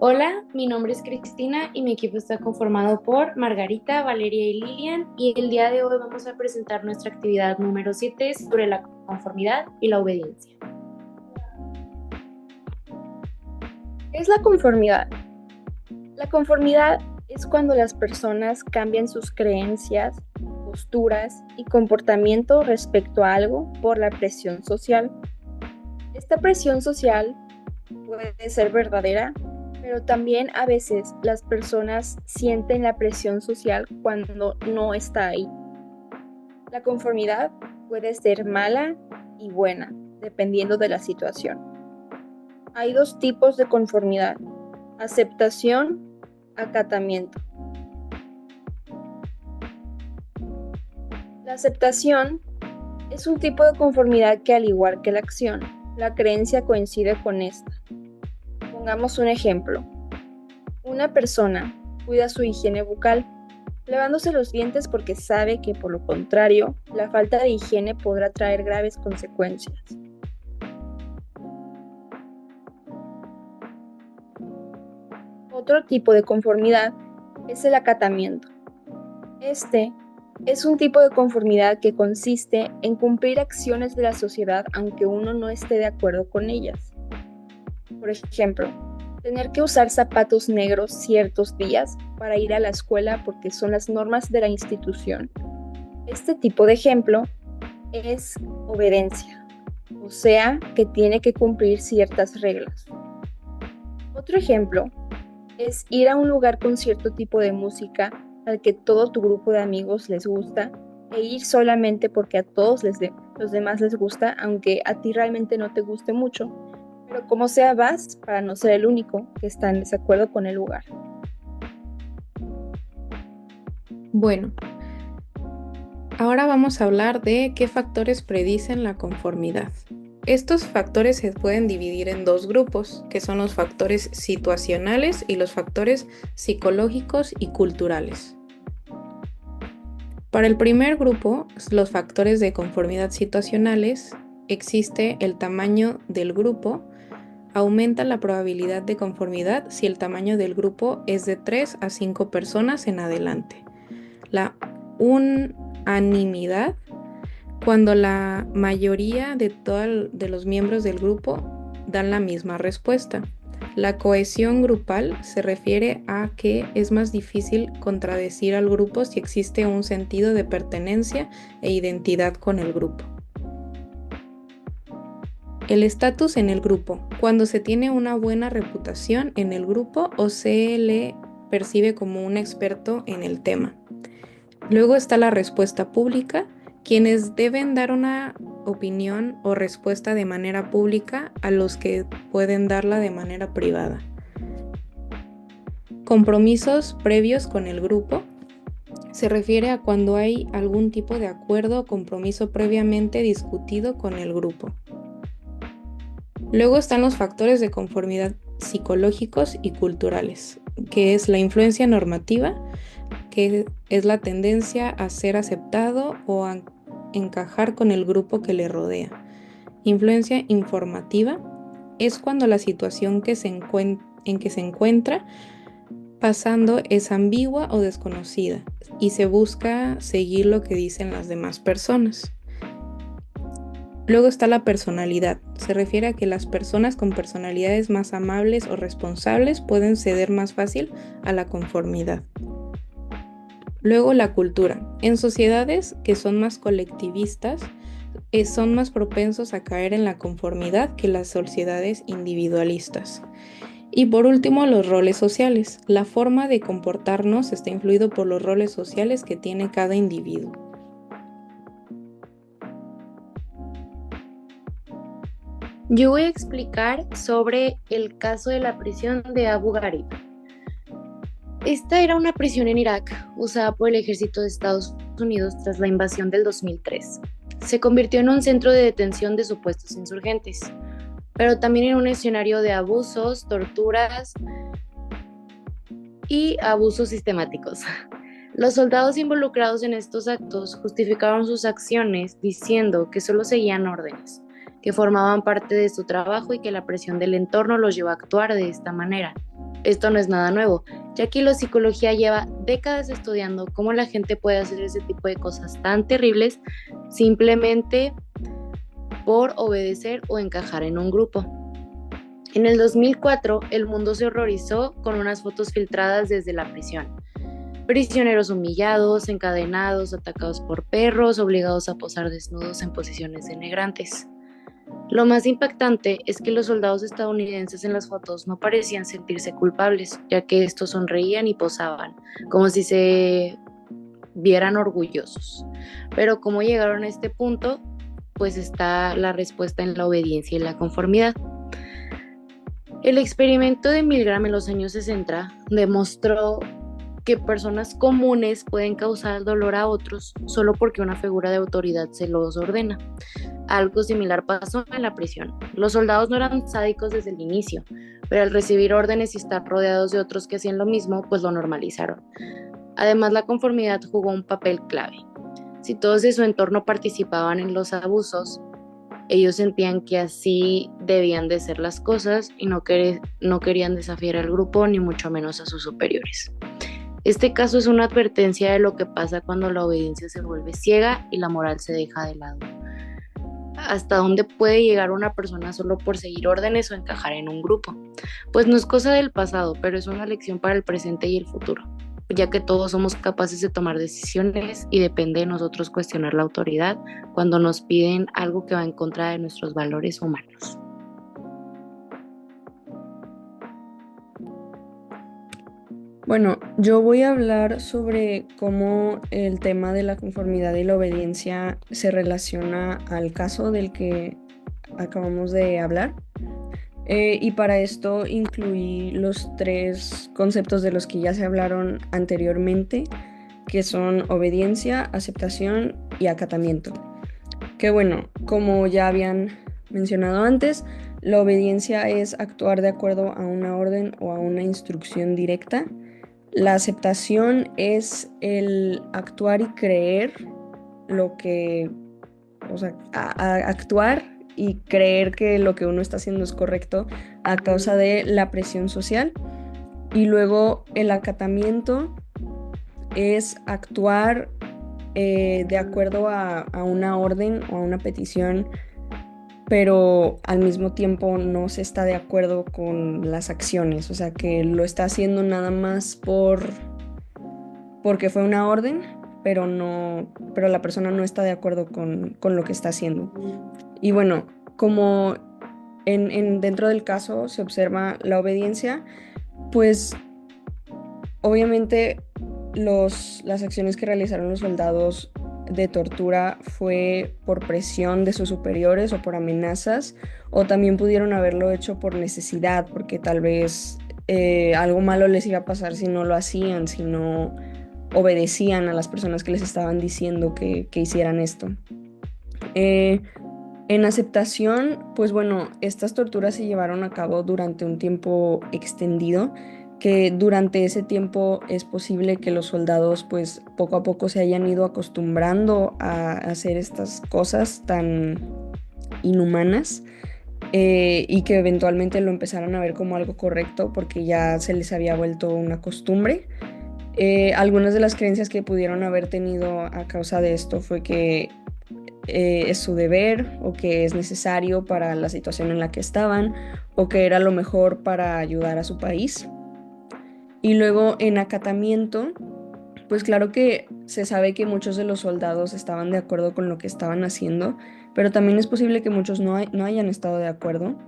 Hola, mi nombre es Cristina y mi equipo está conformado por Margarita, Valeria y Lilian y el día de hoy vamos a presentar nuestra actividad número 7 sobre la conformidad y la obediencia. ¿Qué es la conformidad? La conformidad es cuando las personas cambian sus creencias, posturas y comportamiento respecto a algo por la presión social. Esta presión social puede ser verdadera, pero también a veces las personas sienten la presión social cuando no está ahí. La conformidad puede ser mala y buena, dependiendo de la situación. Hay dos tipos de conformidad: aceptación, acatamiento. La aceptación es un tipo de conformidad que, al igual que la acción, la creencia coincide con esta. Pongamos un ejemplo. Una persona cuida su higiene bucal, lavándose los dientes porque sabe que, por lo contrario, la falta de higiene podrá traer graves consecuencias. Otro tipo de conformidad es el acatamiento. Este es un tipo de conformidad que consiste en cumplir acciones de la sociedad aunque uno no esté de acuerdo con ellas. Por ejemplo, tener que usar zapatos negros ciertos días para ir a la escuela porque son las normas de la institución. Este tipo de ejemplo es obediencia, o sea, que tiene que cumplir ciertas reglas. Otro ejemplo es ir a un lugar con cierto tipo de música al que todo tu grupo de amigos les gusta e ir solamente porque a todos los demás les gusta, aunque a ti realmente no te guste mucho, pero como sea vas para no ser el único que está en desacuerdo con el lugar. Bueno, ahora vamos a hablar de qué factores predicen la conformidad. Estos factores se pueden dividir en dos grupos, que son los factores situacionales y los factores psicológicos y culturales. Para el primer grupo, los factores de conformidad situacionales, existe el tamaño del grupo, aumenta la probabilidad de conformidad si el tamaño del grupo es de 3 a 5 personas en adelante. La unanimidad, cuando la mayoría de los miembros del grupo dan la misma respuesta. La cohesión grupal se refiere a que es más difícil contradecir al grupo si existe un sentido de pertenencia e identidad con el grupo. El estatus en el grupo, cuando se tiene una buena reputación en el grupo o se le percibe como un experto en el tema. Luego está la respuesta pública, quienes deben dar una opinión o respuesta de manera pública a los que pueden darla de manera privada. Compromisos previos con el grupo. Se refiere a cuando hay algún tipo de acuerdo o compromiso previamente discutido con el grupo. Luego están los factores de conformidad psicológicos y culturales, que es la influencia normativa, que es la tendencia a ser aceptado o a encajar con el grupo que le rodea. Influencia informativa es cuando la situación en que se encuentra pasando es ambigua o desconocida y se busca seguir lo que dicen las demás personas. Luego está la personalidad. Se refiere a que las personas con personalidades más amables o responsables pueden ceder más fácil a la conformidad. Luego la cultura. En sociedades que son más colectivistas, son más propensos a caer en la conformidad que las sociedades individualistas. Y por último, los roles sociales. La forma de comportarnos está influido por los roles sociales que tiene cada individuo. Yo voy a explicar sobre el caso de la prisión de Abu Ghraib. Esta era una prisión en Irak usada por el ejército de Estados Unidos tras la invasión del 2003. Se convirtió en un centro de detención de supuestos insurgentes, pero también en un escenario de abusos, torturas y abusos sistemáticos. Los soldados involucrados en estos actos justificaron sus acciones diciendo que solo seguían órdenes, que formaban parte de su trabajo y que la presión del entorno los llevó a actuar de esta manera. Esto no es nada nuevo, ya que la psicología lleva décadas estudiando cómo la gente puede hacer ese tipo de cosas tan terribles simplemente por obedecer o encajar en un grupo. En el 2004, el mundo se horrorizó con unas fotos filtradas desde la prisión. Prisioneros humillados, encadenados, atacados por perros, obligados a posar desnudos en posiciones denigrantes. Lo más impactante es que los soldados estadounidenses en las fotos no parecían sentirse culpables, ya que estos sonreían y posaban, como si se vieran orgullosos. Pero ¿cómo llegaron a este punto? Pues está la respuesta en la obediencia y la conformidad. El experimento de Milgram en los años 60 demostró que personas comunes pueden causar dolor a otros solo porque una figura de autoridad se los ordena. Algo similar pasó en la prisión. Los soldados no eran sádicos desde el inicio, pero al recibir órdenes y estar rodeados de otros que hacían lo mismo, pues lo normalizaron. Además, la conformidad jugó un papel clave. Si todos de su entorno participaban en los abusos, ellos sentían que así debían de ser las cosas y no querían desafiar al grupo ni mucho menos a sus superiores. Este caso es una advertencia de lo que pasa cuando la obediencia se vuelve ciega y la moral se deja de lado. ¿Hasta dónde puede llegar una persona solo por seguir órdenes o encajar en un grupo? Pues no es cosa del pasado, pero es una lección para el presente y el futuro, ya que todos somos capaces de tomar decisiones y depende de nosotros cuestionar la autoridad cuando nos piden algo que va en contra de nuestros valores humanos. Bueno, yo voy a hablar sobre cómo el tema de la conformidad y la obediencia se relaciona al caso del que acabamos de hablar. Y para esto incluí los 3 conceptos de los que ya se hablaron anteriormente, que son obediencia, aceptación y acatamiento. Que bueno, como ya habían mencionado antes, la obediencia es actuar de acuerdo a una orden o a una instrucción directa. La aceptación es el actuar y creer lo que, o sea, actuar y creer que lo que uno está haciendo es correcto a causa de la presión social. Y luego el acatamiento es actuar de acuerdo a una orden o a una petición, pero al mismo tiempo no se está de acuerdo con las acciones, o sea que lo está haciendo nada más porque fue una orden, pero la persona no está de acuerdo con lo que está haciendo. Y bueno, como dentro del caso se observa la obediencia, pues obviamente las acciones que realizaron los soldados de tortura fue por presión de sus superiores o por amenazas, o también pudieron haberlo hecho por necesidad, porque tal vez algo malo les iba a pasar si no lo hacían, si no obedecían a las personas que les estaban diciendo que hicieran esto. En aceptación, pues bueno, estas torturas se llevaron a cabo durante un tiempo extendido, que durante ese tiempo es posible que los soldados pues poco a poco se hayan ido acostumbrando a hacer estas cosas tan inhumanas, y que eventualmente lo empezaran a ver como algo correcto porque ya se les había vuelto una costumbre. Algunas de las creencias que pudieron haber tenido a causa de esto fue que es su deber o que es necesario para la situación en la que estaban o que era lo mejor para ayudar a su país. Y luego en acatamiento, pues claro que se sabe que muchos de los soldados estaban de acuerdo con lo que estaban haciendo, pero también es posible que muchos no hayan estado de acuerdo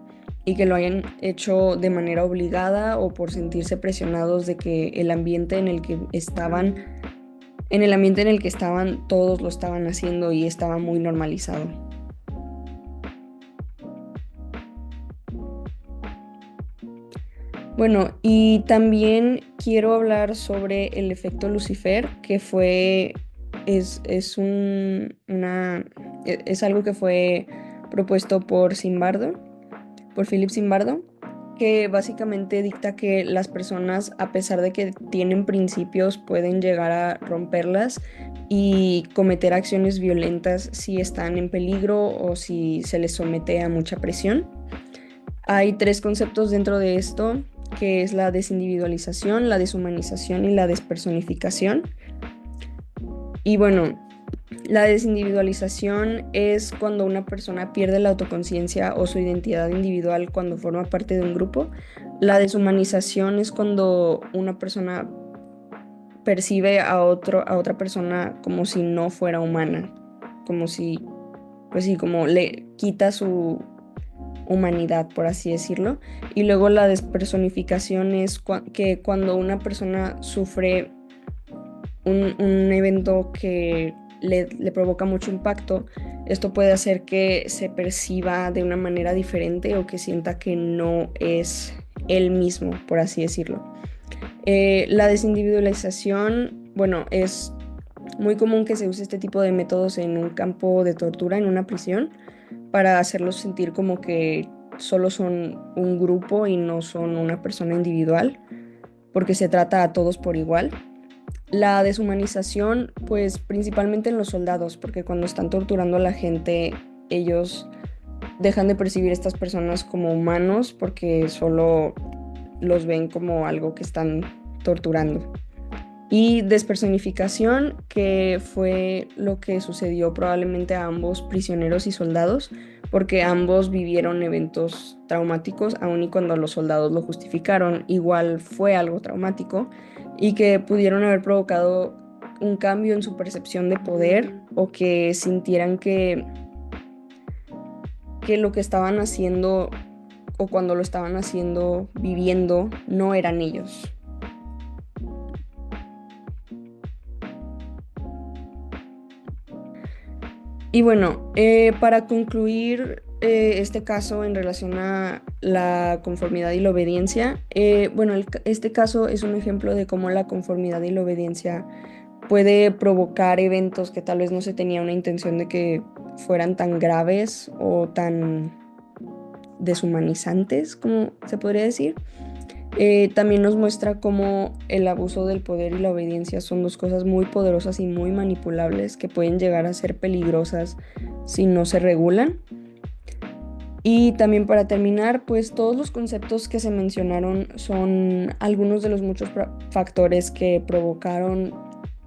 y que lo hayan hecho de manera obligada o por sentirse presionados de que el ambiente en el que estaban todos lo estaban haciendo y estaba muy normalizado. Bueno, y también quiero hablar sobre el efecto Lucifer, que es algo que fue propuesto por Philip Zimbardo, que básicamente dicta que las personas, a pesar de que tienen principios, pueden llegar a romperlas y cometer acciones violentas si están en peligro o si se les somete a mucha presión. Hay 3 conceptos dentro de esto, que es la desindividualización, la deshumanización y la despersonificación. Y bueno, la desindividualización es cuando una persona pierde la autoconciencia o su identidad individual cuando forma parte de un grupo. La deshumanización es cuando una persona percibe a otra persona como si no fuera humana, como si, pues sí, como le quita su humanidad, por así decirlo. Y luego la despersonificación es que cuando una persona sufre un evento que le provoca mucho impacto, esto puede hacer que se perciba de una manera diferente o que sienta que no es él mismo, por así decirlo. La desindividualización, bueno, es muy común que se use este tipo de métodos en un campo de tortura, en una prisión, para hacerlos sentir como que solo son un grupo y no son una persona individual, porque se trata a todos por igual. La deshumanización, pues principalmente en los soldados, porque cuando están torturando a la gente, ellos dejan de percibir a estas personas como humanos porque solo los ven como algo que están torturando. Y despersonificación, que fue lo que sucedió probablemente a ambos prisioneros y soldados, porque ambos vivieron eventos traumáticos, aun y cuando los soldados lo justificaron, igual fue algo traumático y que pudieron haber provocado un cambio en su percepción de poder o que sintieran que lo que estaban haciendo o cuando lo estaban haciendo, viviendo, no eran ellos. Y bueno, para concluir este caso en relación a la conformidad y la obediencia, bueno, este caso es un ejemplo de cómo la conformidad y la obediencia puede provocar eventos que tal vez no se tenía una intención de que fueran tan graves o tan deshumanizantes, como se podría decir. También nos muestra cómo el abuso del poder y la obediencia son dos cosas muy poderosas y muy manipulables que pueden llegar a ser peligrosas si no se regulan. Y también para terminar, pues todos los conceptos que se mencionaron son algunos de los muchos factores que provocaron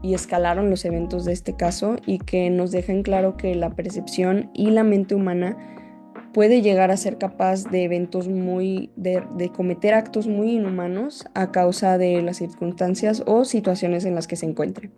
y escalaron los eventos de este caso y que nos dejan claro que la percepción y la mente humana puede llegar a ser capaz de eventos de cometer actos muy inhumanos a causa de las circunstancias o situaciones en las que se encuentre.